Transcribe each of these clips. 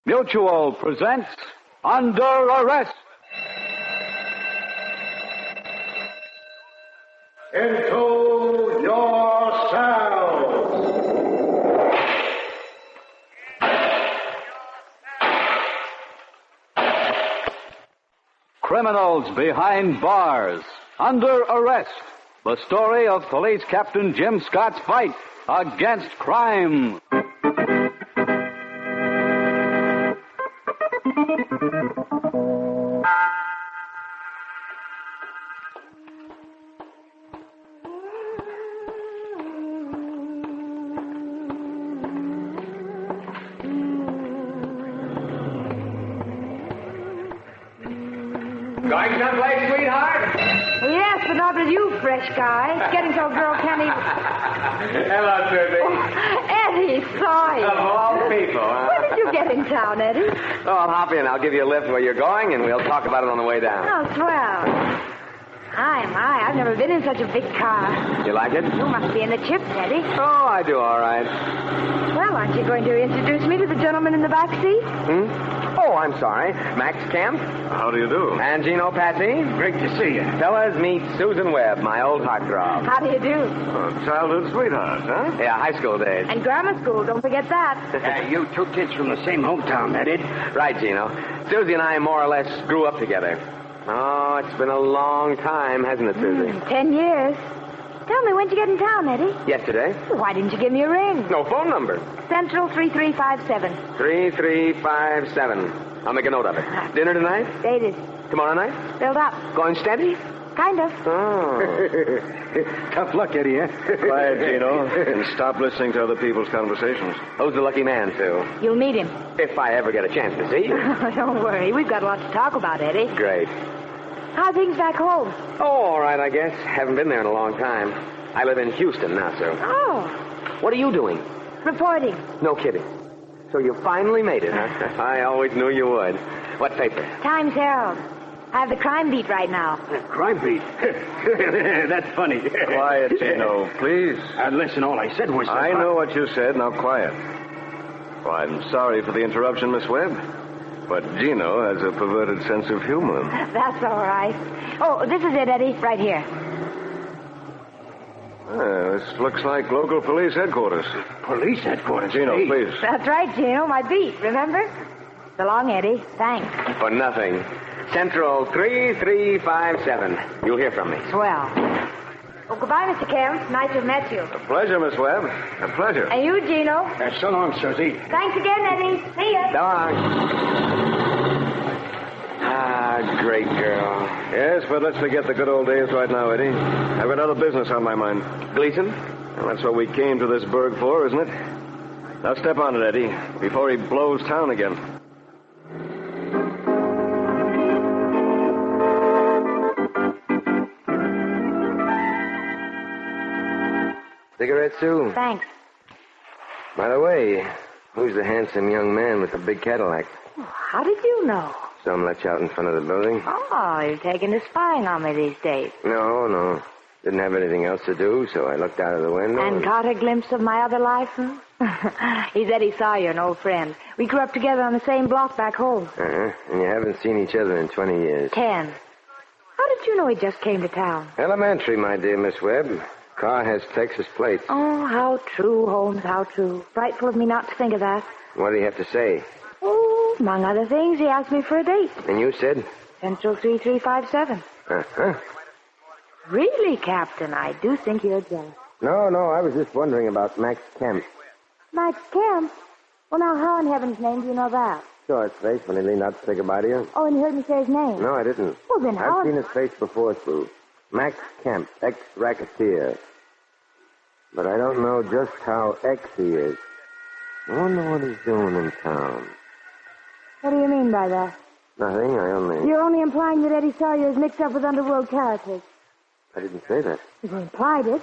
Mutual presents Under Arrest. Into your cells. Criminals behind bars. Under arrest. The story of Police Captain Jim Scott's fight against crime. Going someplace, sweetheart? Well, yes, but not with you, fresh guy. It's getting so a girl can't even... Hello, Susie. Oh, Eddie, sorry. Of all people, When did you get in town, Eddie? Oh, I'll hop in. I'll give you a lift where you're going, and we'll talk about it on the way down. Oh, swell. My, I've never been in such a big car. You like it? You must be in the chips, Eddie. Oh, I do all right. Well, aren't you going to introduce me to the gentleman in the back seat? Oh, I'm sorry. Max Kemp. How do you do? And Gino Patsy. Great to see you. Fellas, meet Susan Webb, my old heartthrob. How do you do? Childhood sweethearts, huh? Yeah, high school days. And grammar school, don't forget that. You two kids from the same hometown, that it? Right, Gino. Susie and I more or less grew up together. Oh, it's been a long time, hasn't it, Susie? 10 years. Tell me, when'd you get in town, Eddie? Yesterday. Well, why didn't you give me a ring? No phone number. Central 3357. 3357. I'll make a note of it. Dinner tonight? Dated. Tomorrow night? Filled up. Going steady? Kind of. Oh. Tough luck, Eddie, eh? Quiet, Gino, and stop listening to other people's conversations. Who's the lucky man, Sue? You'll meet him. If I ever get a chance to see you. Don't worry. We've got a lot to talk about, Eddie. Great. How are things back home? Oh, all right, I guess. Haven't been there in a long time. I live in Houston now, Sue. Oh, What are you doing? reporting. No kidding. So you finally made it, huh? I always knew you would. What paper? Times Herald. I have the crime beat right now. Crime beat. That's funny. Quiet, Gino, please. Listen, all I said was... I know what you said. Now, quiet. Well, I'm sorry for the interruption, Miss Webb. But Gino has a perverted sense of humor. That's all right. Oh, this is it, Eddie, right here. This looks like local police headquarters. Police headquarters. Gino, Hey. please. That's right, Gino, my beat, remember? So long, Eddie. Thanks. For nothing. Central 3357. You'll hear from me. Swell. Oh, goodbye, Mr. Kemp. Nice to have met you. A pleasure, Miss Webb. A pleasure. And you, Gino. So long, Susie. Thanks again, Eddie. See ya. Dog. Ah, great girl. Yes, but let's forget the good old days right now, Eddie. I've got other business on my mind. Gleason? Well, that's what we came to this burg for, isn't it? Now step on it, Eddie, before he blows town again. Cigarette, Sue? Thanks. By the way, who's the handsome young man with the big Cadillac? Oh, how did you know? Some let you out in front of the building? Oh, you're taking to spying on me these days. No. Didn't have anything else to do, so I looked out of the window. And caught a glimpse of my other life, huh? He's Eddie Sawyer, an old friend. We grew up together on the same block back home. Uh-huh. And you haven't seen each other in 20 years. 10. How did you know he just came to town? Elementary, my dear Miss Webb. Car has Texas plates. Oh, how true, Holmes, how true. Frightful of me not to think of that. What do you have to say? Oh, among other things, he asked me for a date. And you said? Central 3357. Uh-huh. Really, Captain, I do think you're jealous. No, I was just wondering about Max Kemp. Max Kemp? Well, now, how in heaven's name do you know that? Saw his face when he leaned out to say goodbye to you. Oh, and you heard me say his name? No, I didn't. Well, then how... I've seen his face before, Sue. Max Kemp, ex-racketeer. But I don't know just how ex he is. I wonder what he's doing in town. What do you mean by that? Nothing, You're only implying that Eddie Sawyer is mixed up with underworld characters. I didn't say that. You implied it.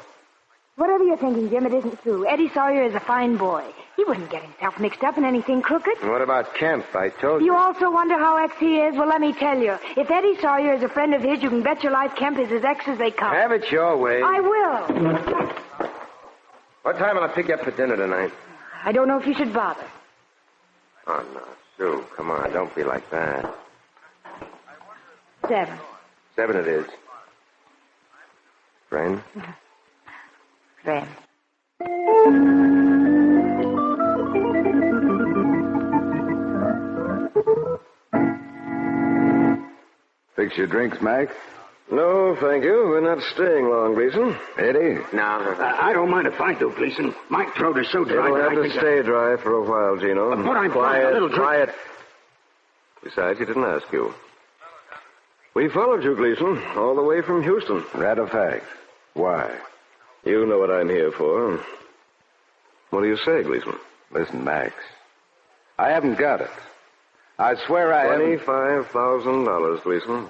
Whatever you're thinking, Jim, it isn't true. Eddie Sawyer is a fine boy. He wouldn't get himself mixed up in anything crooked. And what about Kemp? I told you. You also wonder how ex he is? Well, let me tell you. If Eddie Sawyer is a friend of his, you can bet your life Kemp is as ex as they come. Have it your way. I will. What time will I pick you up for dinner tonight? I don't know if you should bother. Oh, no. Sue, come on. Don't be like that. 7. 7 it is. Friend? Friend. Fix your drinks, Max. No, thank you. We're not staying long, Gleason. Eddie? No. I don't mind if I do, Gleason. My throat is so dry It'll that have I to think stay dry for a while, Gino. But I'm fine. A little drink. Quiet. Besides, he didn't ask you. We followed you, Gleason, all the way from Houston. Matter of fact. Why? You know what I'm here for. What do you say, Gleason? Listen, Max. I haven't got it. I swear I haven't. $25,000, Gleason.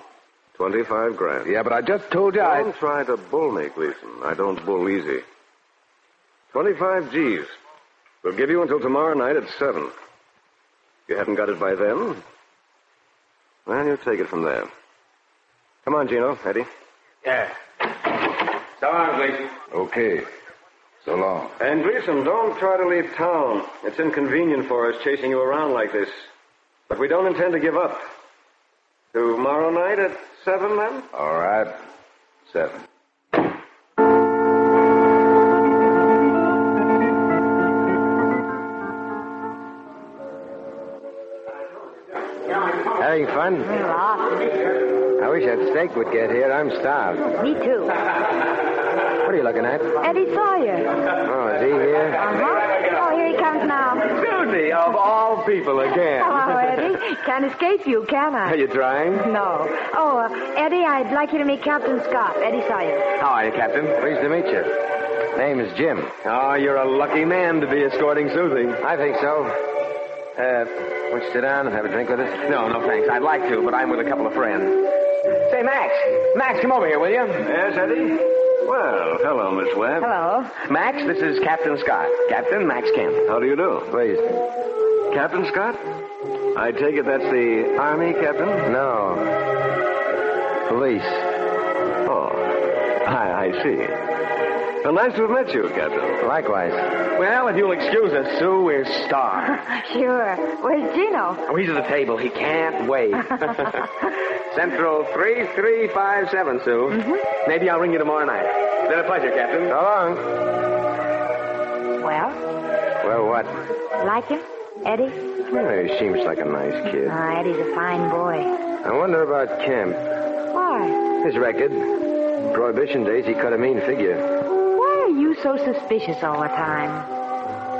25 grand. Yeah, but I just told you Don't try to bull me, Gleason. I don't bull easy. 25 G's. We'll give you until tomorrow night at 7. If you haven't got it by then, well, you take it from there. Come on, Gino, Eddie. Yeah. So long, Gleason. Okay. So long. And Gleason, don't try to leave town. It's inconvenient for us chasing you around like this. But we don't intend to give up. Tomorrow night at 7, then? All right. 7. Having fun? I wish that steak would get here. I'm starved. Me too. What are you looking at? Eddie Sawyer. Oh, is he here? Uh-huh. Oh, here he comes now. Susie, of all people again. Hello, Eddie. Can't escape you, can I? Are you trying? No. Oh, Eddie, I'd like you to meet Captain Scott, Eddie Sawyer. How are you, Captain? Pleased to meet you. Name is Jim. Oh, you're a lucky man to be escorting Susie. I think so. Won't you sit down and have a drink with us? No, thanks. I'd like to, but I'm with a couple of friends. Say, Max. Max, come over here, will you? Yes, Eddie? Well, hello, Miss Webb. Hello. Max, this is Captain Scott. Captain Max Kemp. How do you do? Pleased. Captain Scott? I take it that's the Army, Captain? No. Police. Oh, I see. Well, nice to have met you, Captain. Likewise. Well, if you'll excuse us, Sue, we're starved. Sure. Where's Gino? Oh, he's at the table. He can't wait. Central 3357, Sue. Mm-hmm. Maybe I'll ring you tomorrow night. It's been a pleasure, Captain. So long. Well? Well, what? Like him? Eddie? Well, he seems like a nice kid. Eddie's a fine boy. I wonder about Kemp. Why? His record. Prohibition days, he cut a mean figure. Why are you so suspicious all the time?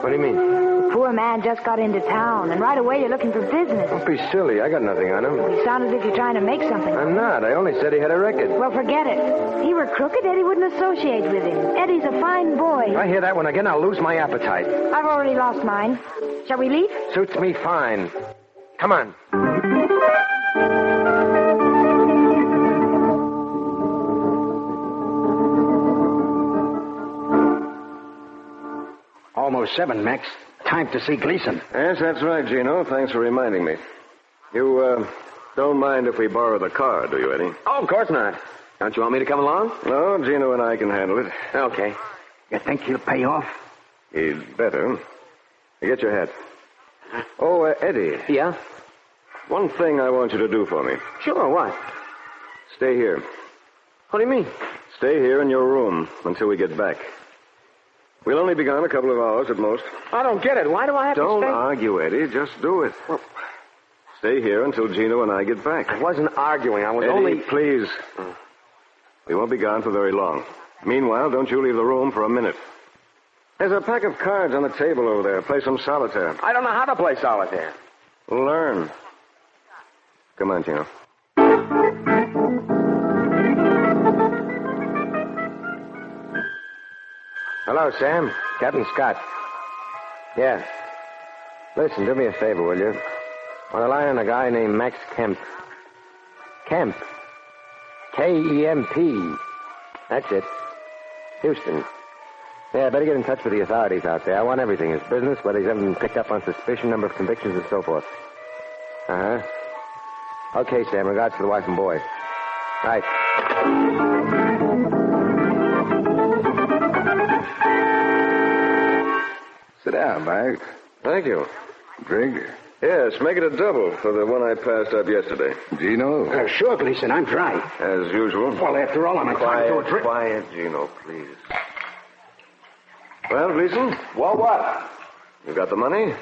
What do you mean? The poor man just got into town, and right away you're looking for business. Don't be silly. I got nothing on him. You sound as if you're trying to make something. I'm not. I only said he had a record. Well, forget it. If he were crooked, Eddie wouldn't associate with him. Eddie's a fine boy. If I hear that one again, I'll lose my appetite. I've already lost mine. Shall we leave? Suits me fine. Come on. Almost 7, Max. Time to see Gleason. Yes, that's right, Gino. Thanks for reminding me. You, don't mind if we borrow the car, do you, Eddie? Oh, of course not. Don't you want me to come along? No, Gino and I can handle it. Okay. You think he'll pay off? He'd better. Get your hat. Oh, Eddie. Yeah? One thing I want you to do for me. Sure, what? Stay here. What do you mean? Stay here in your room until we get back. We'll only be gone a couple of hours at most. I don't get it. Why do I have Don't to stay? argue, Eddie. Just do it. Well, stay here until Gino and I get back. I wasn't arguing. I was Eddie, only... please. We won't be gone for very long. Meanwhile, don't you leave the room for a minute. There's a pack of cards on the table over there. Play some solitaire. I don't know how to play solitaire. Learn. Come on, Gino. Hello, Sam. Captain Scott. Yeah. Listen, do me a favor, will you? I want to lie on a guy named Max Kemp. Kemp. K-E-M-P. That's it. Houston. Yeah, better get in touch with the authorities out there. I want everything. His business, whether he's ever been picked up on suspicion, number of convictions, and so forth. Uh-huh. Okay, Sam. Regards to the wife and boy. Right. Sit down, Max. Thank you. Drink. Yes, make it a double for the one I passed up yesterday. Gino? Sure, Gleason, I'm dry. As usual. Well, after all, I'm entitled to a drink. Quiet, Gino, please. Well, Gleason, Well, what? you got the money?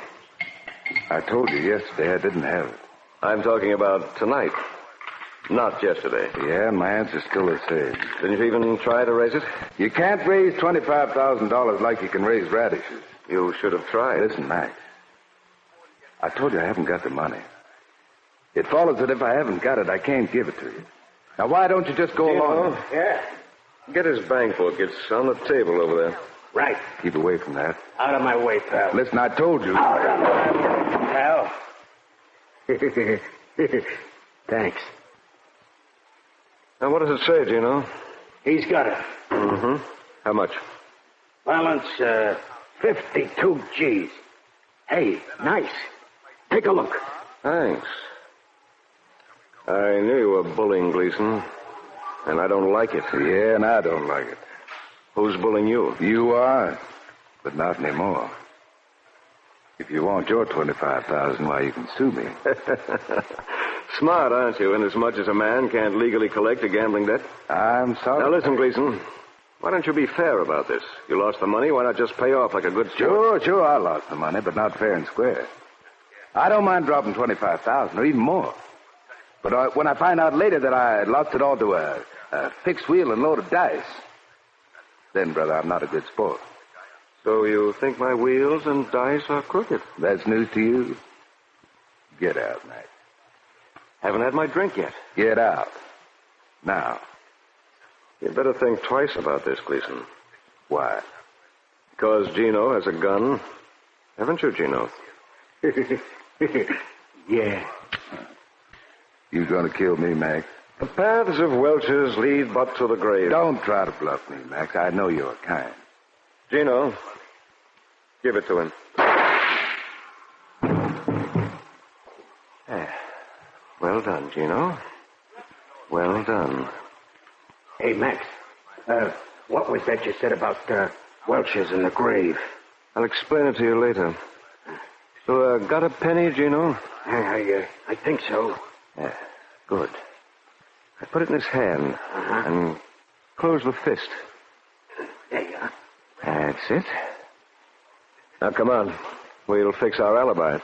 I told you yesterday I didn't have it. I'm talking about tonight, not yesterday. Yeah, and my answer's still the same. Didn't you even try to raise it? You can't raise $25,000 like you can raise radishes. You should have tried. Listen, Max. I told you I haven't got the money. It follows that if I haven't got it, I can't give it to you. Now, why don't you just go along? Yeah. Get his bank book. It's on the table over there. Right. Keep away from that. Out of my way, pal. Listen, I told you. Out of my way, pal. Thanks. Now, what does it say, Gino? He's got it. Mm-hmm. How much? Balance, 52 G's. Hey, nice. Take a look. Thanks. I knew you were bullying Gleason, and I don't like it. Yeah, and I don't like it. Who's bullying you? You are, but not anymore. If you want your $25,000, why, you can sue me. Smart, aren't you, inasmuch as a man can't legally collect a gambling debt? I'm sorry. Now, listen, Gleason. Why don't you be fair about this? You lost the money, why not just pay off like a good sport? Sure, I lost the money, but not fair and square. I don't mind dropping $25,000 or even more. But when I find out later that I lost it all to a fixed wheel and load of dice, then, brother, I'm not a good sport. So you think my wheels and dice are crooked? That's news to you? Get out, Max. Haven't had my drink yet. Get out. Now. You'd better think twice about this, Gleason. Why? Because Gino has a gun. Haven't you, Gino? Yeah. You gonna kill me, Max? The paths of Welch's lead but to the grave. Don't try to bluff me, Max. I know you're kind. Gino, give it to him. Well done, Gino. Well done. Hey, Max. What was that you said about Welch's in the grave? I'll explain it to you later. So, got a penny, Gino? I think so. Yeah, good. I put it in his hand and close the fist. There you are. That's it. Now, come on. We'll fix our alibi.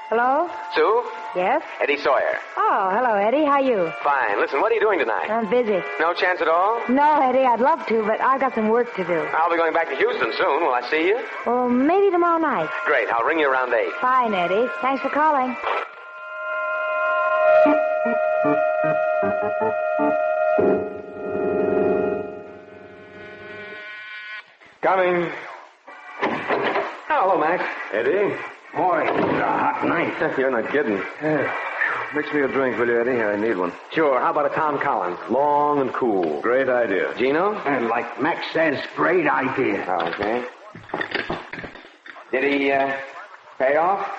Hello? Sue? Yes? Eddie Sawyer. Oh, hello, Eddie. How you? Fine. Listen, what are you doing tonight? I'm busy. No chance at all? No, Eddie, I'd love to, but I've got some work to do. I'll be going back to Houston soon. Will I see you? Well, maybe tomorrow night. Great. I'll ring you around 8. Fine, Eddie. Thanks for calling. Coming. Hello, Max. Eddie? Boy, it's a hot night. You're not kidding. Mix me a drink, will you, Eddie? I need one. Sure. How about a Tom Collins? Long and cool. Great idea. Gino? And like Max says, great idea. Okay. Did he, pay off?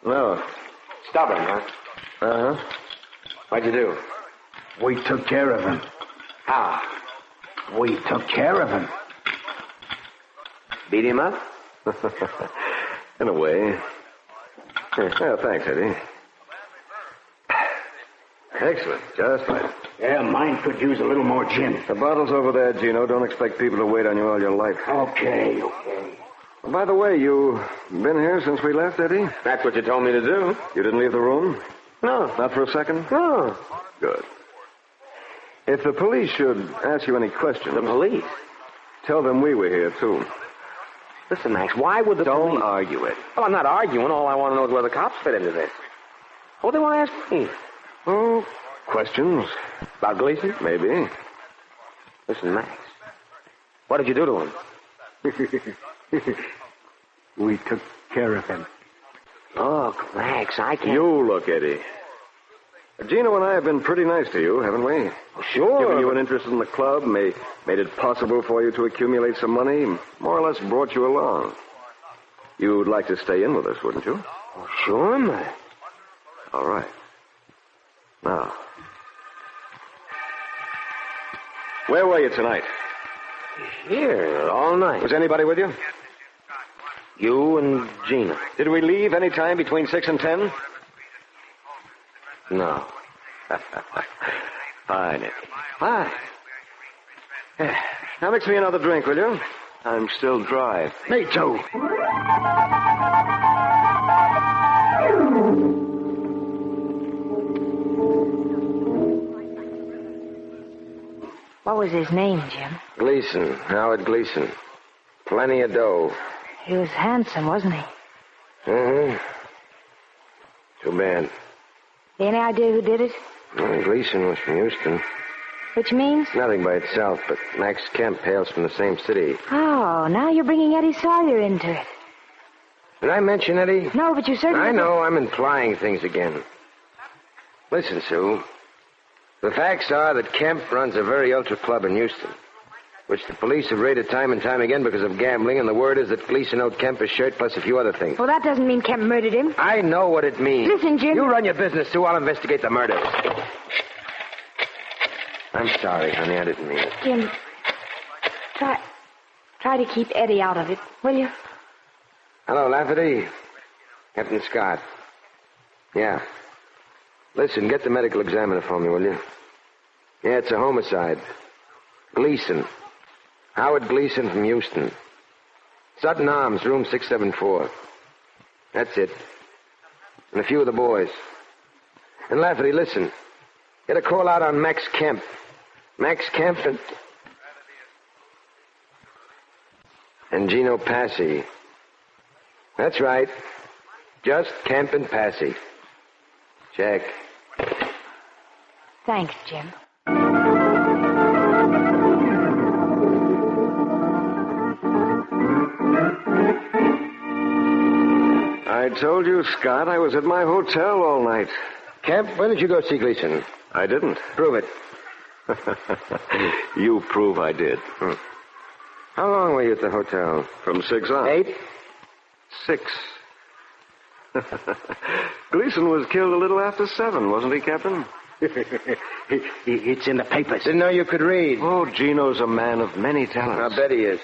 No. Stubborn, huh? Uh-huh. What'd you do? We took care of him. How? We took care of him. Beat him up? In a way. Yeah, thanks, Eddie. Excellent. Just right. Yeah, mine could use a little more gin. The bottle's over there, Gino. Don't expect people to wait on you all your life. Okay. By the way, you been here since we left, Eddie? That's what you told me to do. You didn't leave the room? No. Not for a second? No. Good. If the police should ask you any questions... The police? Tell them we were here, too. Listen, Max, why would the Don't police... argue it. Well, I'm not arguing. All I want to know is where the cops fit into this. What do they want to ask me? Oh, questions. About Gleason? Maybe. Listen, Max, what did you do to him? We took care of him. Look, Max, I can't... You look, Eddie. Gino and I have been pretty nice to you, haven't we? Sure. Given you an interest in the club, made it possible for you to accumulate some money, more or less brought you along. You'd like to stay in with us, wouldn't you? Oh, sure, Max. All right. Now, Where were you tonight? Here, all night. Was anybody with you? You and Gina. Did we leave any time between 6 and 10? No. Fine, Eddie. Fine. Now mix me another drink, will you? I'm still dry. Me too. What was his name, Jim? Gleason. Howard Gleason. Plenty of dough. He was handsome, wasn't he? Mm-hmm. Too bad. Any idea who did it? Well, Gleason was from Houston. Which means? Nothing by itself, but Max Kemp hails from the same city. Oh, now you're bringing Eddie Sawyer into it. Did I mention Eddie? No, but you certainly... I know, I'm implying things again. Listen, Sue. The facts are that Kemp runs a very ultra club in Houston, which the police have raided time and time again because of gambling, and the word is that Gleason owed Kemp his shirt plus a few other things. Well, that doesn't mean Kemp murdered him. I know what it means. Listen, Jim. You run your business, Sue. I'll investigate the murders. I'm sorry, honey. I didn't mean it. Jim, try to keep Eddie out of it, will you? Hello, Lafferty. Captain Scott. Yeah. Listen, get the medical examiner for me, will you? Yeah, it's a homicide. Gleason. Howard Gleason from Houston. Sutton Arms, room 674. That's it. And a few of the boys. And Lafferty, listen. Get a call out on Max Kemp. Max Kemp and Gino Passy. That's right. Just Kemp and Passy. Check. Thanks, Jim. I told you, Scott, I was at my hotel all night. Kemp, when did you go see Gleason? I didn't. Prove it. You prove I did. How long were you at the hotel? From 6 on. 8? 6. Gleason was killed a little after 7, wasn't he, Captain? It's in the papers. Didn't know you could read. Oh, Gino's a man of many talents. I bet he is.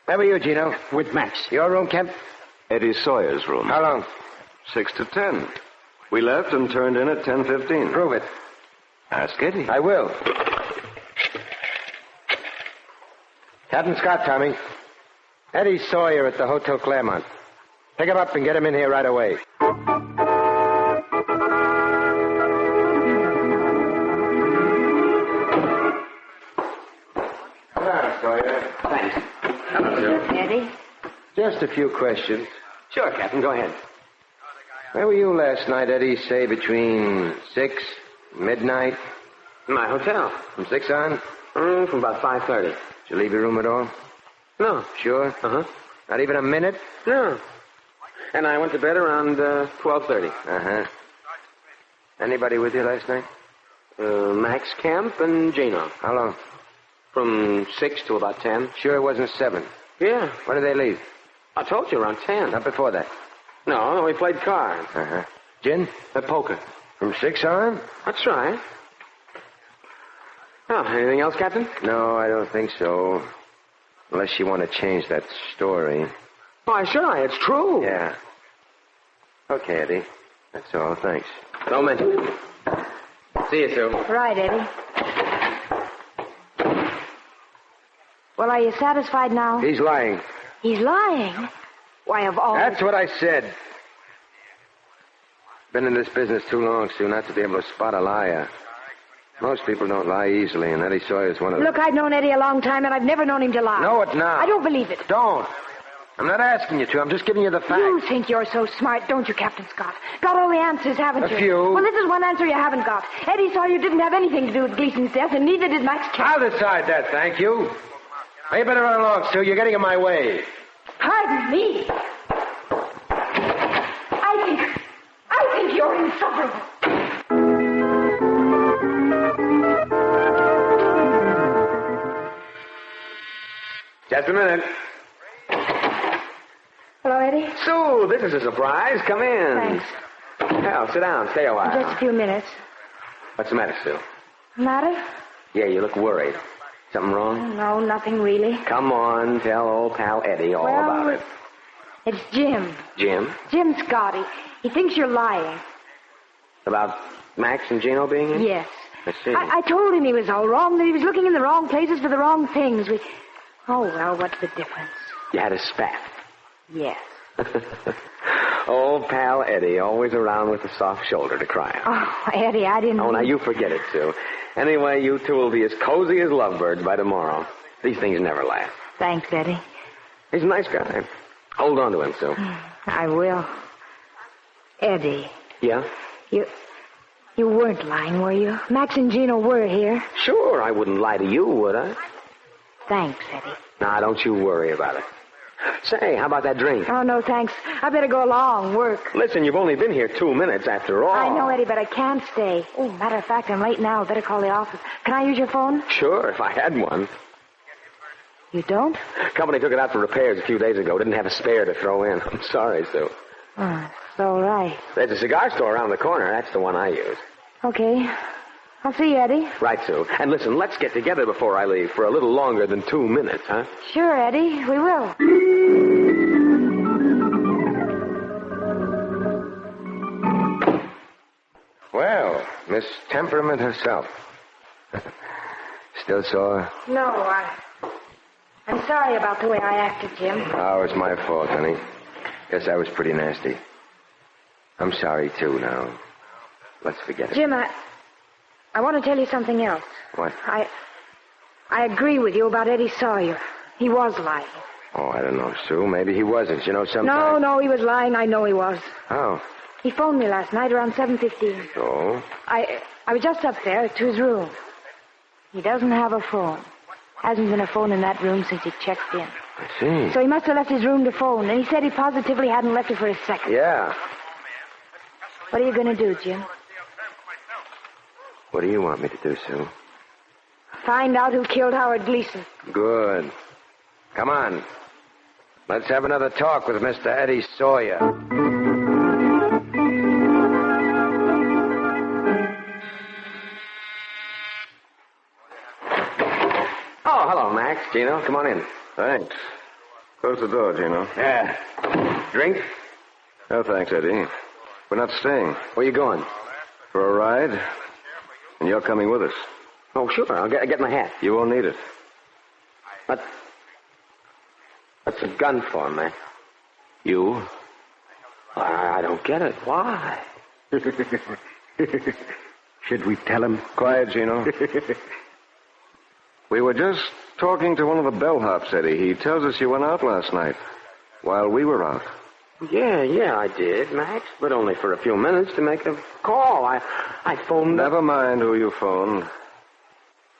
Where were you, Gino? With Max. Your room, Kemp? Eddie Sawyer's room. How long? 6 to 10. We left and turned in at 10:15. Prove it. Ask Eddie. I will. Captain Scott, Tommy. Eddie Sawyer at the Hotel Claremont. Pick him up and get him in here right away. Come on, Sawyer. Thanks. Eddie? Just a few questions. Sure, Captain. Go ahead. Where were you last night, Eddie? Say between 6, midnight? In my hotel. From 6 on? From about 5:30. Did you leave your room at all? No. Sure? Uh-huh. Not even a minute? No. And I went to bed around 12:30. Uh-huh. Anybody with you last night? Max Kemp and Gino. How long? From 6 to about 10. Sure it wasn't 7. Yeah. When did they leave? I told you, around 10. Not before that. No, we played cards. Uh-huh. Gin? Poker. From 6 on? That's right. Oh, anything else, Captain? No, I don't think so. Unless you want to change that story. Why, sure, it's true. Yeah. Okay, Eddie. That's all. Thanks. Don't mention it. See you, Sue. Right, Eddie. Well, are you satisfied now? He's lying. He's lying? Why, of all... That's what I said. Been in this business too long, Sue, not to be able to spot a liar. Most people don't lie easily, and Eddie Sawyer's one of them. Look, I've known Eddie a long time, and I've never known him to lie. No, it's not. I don't believe it. Don't. I'm not asking you to. I'm just giving you the facts. You think you're so smart, don't you, Captain Scott? Got all the answers, haven't you? A few. Well, this is one answer you haven't got. Eddie Sawyer didn't have anything to do with Gleason's death, and neither did Max Kemp. I'll decide that, thank you. Now, you better run along, Sue. You're getting in my way. Pardon me. I think you're insufferable. Just a minute. Hello, Eddie? Sue, this is a surprise. Come in. Thanks. Now, sit down. Stay a while. Just a few minutes. What's the matter, Sue? Matter? Yeah, you look worried. Something wrong? No, nothing really. Come on, tell old pal Eddie all about it. It's Jim. Jim? Jim Scott. He thinks you're lying. About Max and Gino being here? Yes. I see. I told him he was all wrong, that he was looking in the wrong places for the wrong things. Oh, well, what's the difference? You had a spat. Yes. Old pal Eddie, always around with a soft shoulder to cry on. Oh, Eddie, I didn't... Oh, now you forget it, Sue. Anyway, you two will be as cozy as lovebirds by tomorrow. These things never last. Thanks, Eddie. He's a nice guy. Hold on to him, Sue. I will. Eddie. Yeah? You weren't lying, were you? Max and Gino were here. Sure, I wouldn't lie to you, would I? Thanks, Eddie. Nah, don't you worry about it. Say, how about that drink? Oh, no, thanks. I better go along, work. Listen, you've only been here 2 minutes after all. I know, Eddie, but I can't stay. Oh, matter of fact, I'm late now. Better call the office. Can I use your phone? Sure, if I had one. You don't? Company took it out for repairs a few days ago. Didn't have a spare to throw in. I'm sorry, Sue. Oh, it's all right. There's a cigar store around the corner. That's the one I use. Okay. I'll see you, Eddie. Right, Sue. And listen, let's get together before I leave for a little longer than 2 minutes, huh? Sure, Eddie. We will. Well, Miss Temperament herself. Still sore? No, I'm sorry about the way I acted, Jim. Oh, it's my fault, honey. Guess I was pretty nasty. I'm sorry, too, now. Let's forget it. Jim, I want to tell you something else. What? I agree with you about Eddie Sawyer. He was lying. Oh, I don't know, Sue. Maybe he wasn't. You know, sometimes... No, he was lying. I know he was. Oh. He phoned me last night around 7:15. Oh? I was just up there to his room. He doesn't have a phone. Hasn't been a phone in that room since he checked in. I see. So he must have left his room to phone, and he said he positively hadn't left it for a second. Yeah. What are you going to do, Jim? What do you want me to do, Sue? Find out who killed Howard Gleason. Good. Come on. Let's have another talk with Mr. Eddie Sawyer. Oh, hello, Max. Gino, come on in. Thanks. Close the door, Gino. Yeah. Drink? No, thanks, Eddie. We're not staying. Where you going? For a ride? And you're coming with us. Oh, sure. I'll get my hat. You won't need it. What's a gun for, Max? You? I don't get it. Why? Should we tell him? Quiet, Gino. We were just talking to one of the bellhops, Eddie. He tells us you went out last night while we were out. Yeah, I did, Max. But only for a few minutes to make a call. I phoned... Never mind who you phoned.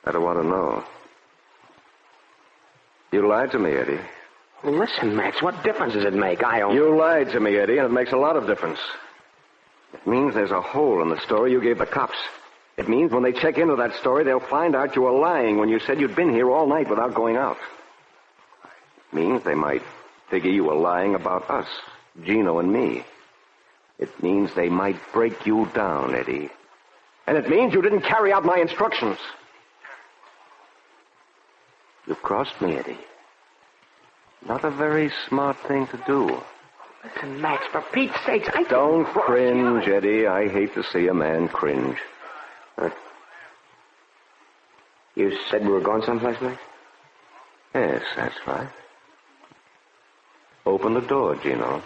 I don't want to know. You lied to me, Eddie. Well, listen, Max, what difference does it make? You lied to me, Eddie, and it makes a lot of difference. It means there's a hole in the story you gave the cops. It means when they check into that story, they'll find out you were lying when you said you'd been here all night without going out. It means they might figure you were lying about us, Gino and me. It means they might break you down, Eddie. And it means you didn't carry out my instructions. You crossed me, Eddie. Not a very smart thing to do. Listen, Max, for Pete's sakes, Don't cringe, Eddie. I hate to see a man cringe. You said we were going someplace, Max? Yes, that's right. Open the door, Gino.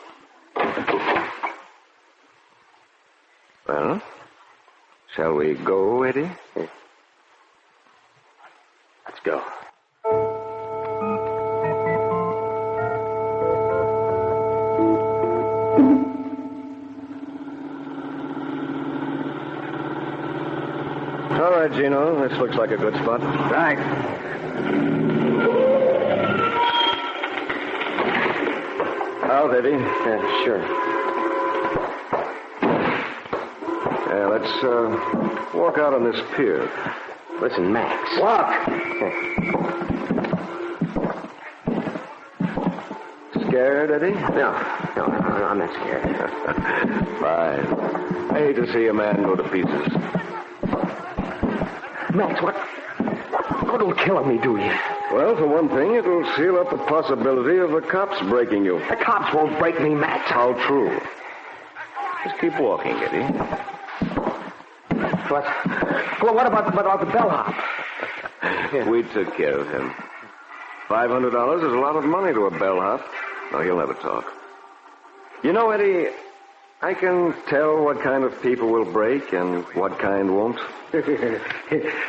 Well, shall we go, Eddie? Let's go. All right, Gino. This looks like a good spot. Thanks. Out, Eddie. Yeah, sure. Yeah, let's walk out on this pier. Listen, Max. Walk. Scared, Eddie? No, I'm not scared. Fine. I hate to see a man go to pieces. Max, what? it'll kill me, do you? Well, for one thing, it'll seal up the possibility of the cops breaking you. The cops won't break me, Max. How true. Just keep walking, Eddie. What about the bellhop? We took care of him. $500 is a lot of money to a bellhop. No, he'll never talk. You know, Eddie, I can tell what kind of people will break and what kind won't.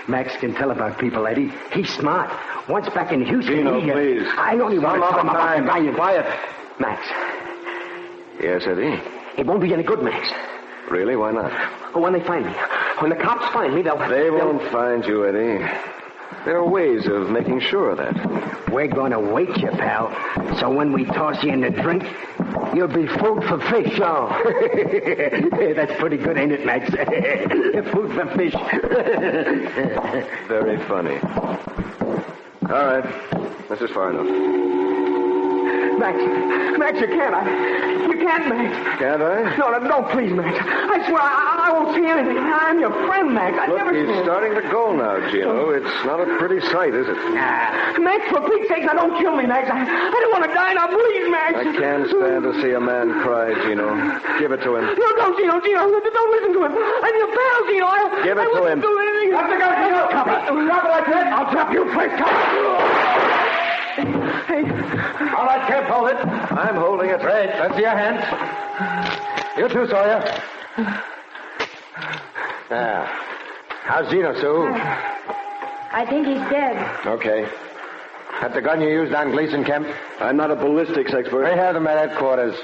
Max can tell about people, Eddie. He's smart. Once back in Houston, Gino, please. I only want to tell him about the guy you... Quiet. Max. Yes, Eddie? It won't be any good, Max. Really? Why not? When they find me. When the cops find me, they'll... They won't find you, Eddie. There are ways of making sure of that. We're going to wake you, pal. So when we toss you in the drink, you'll be food for fish. Oh. That's pretty good, ain't it, Max? Food for fish. Very funny. All right. This is far enough. Max, you can't. You can't, Max. Can't I? No, please, Max. I swear I won't see anything. I'm your friend, Max. Look, he's starting to go now, Gino. It's not a pretty sight, is it? Max, for Pete's sake, now don't kill me, Max. I don't want to die now. Please, Max. I can't stand to see a man cry, Gino. Give it to him. No, don't, Gino. Don't listen to him. I'm your pal, Gino. Give it to him. Do anything. Drop the gun, Gino. Drop it like that. I'll drop you first. Hey. All right, Kemp, hold it. I'm holding it. Great. Let's see your hands. You too, Sawyer. How's Gino, Sue? I think he's dead. Okay. That the gun you used on Gleason, Kemp? I'm not a ballistics expert. They have them at headquarters.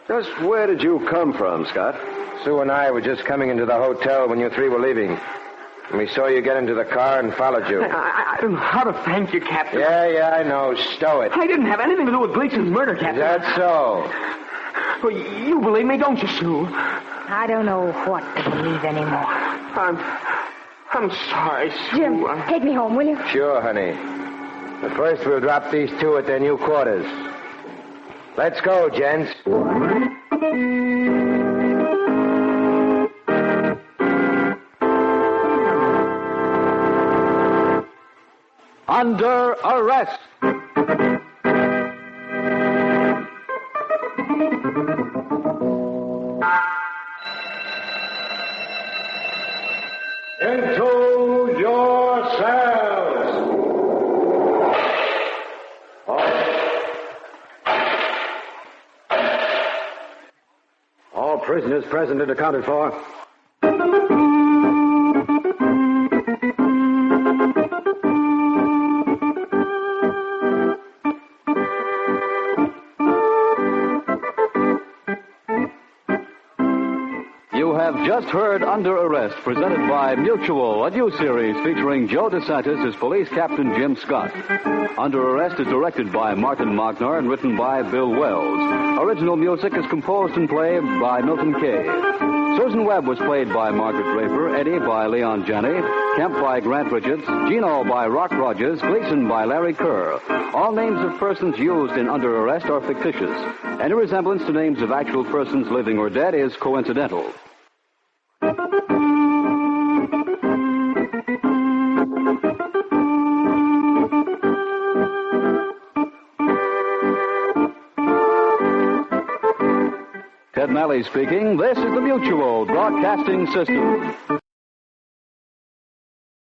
Just where did you come from, Scott? Sue and I were just coming into the hotel when you three were leaving. And we saw you get into the car and followed you. I don't know how to thank you, Captain. Yeah, I know. Stow it. I didn't have anything to do with Gleason's murder, Captain. Is that so? Well, you believe me, don't you, Sue? I don't know what to believe anymore. I'm sorry, Sue. Jim, take me home, will you? Sure, honey. But first we'll drop these two at their new quarters. Let's go, gents. Under arrest. Into your cells. All prisoners present and accounted for. You have just heard Under Arrest, presented by Mutual, a new series featuring Joe DeSantis as Police Captain Jim Scott. Under Arrest is directed by Martin Mocknar and written by Bill Wells. Original music is composed and played by Milton Kay. Susan Webb was played by Margaret Draper, Eddie by Leon Janney, Kemp by Grant Richards, Gino by Rock Rogers, Gleason by Larry Kerr. All names of persons used in Under Arrest are fictitious. Any resemblance to names of actual persons living or dead is coincidental. Ted Malley speaking. This is the Mutual Broadcasting System.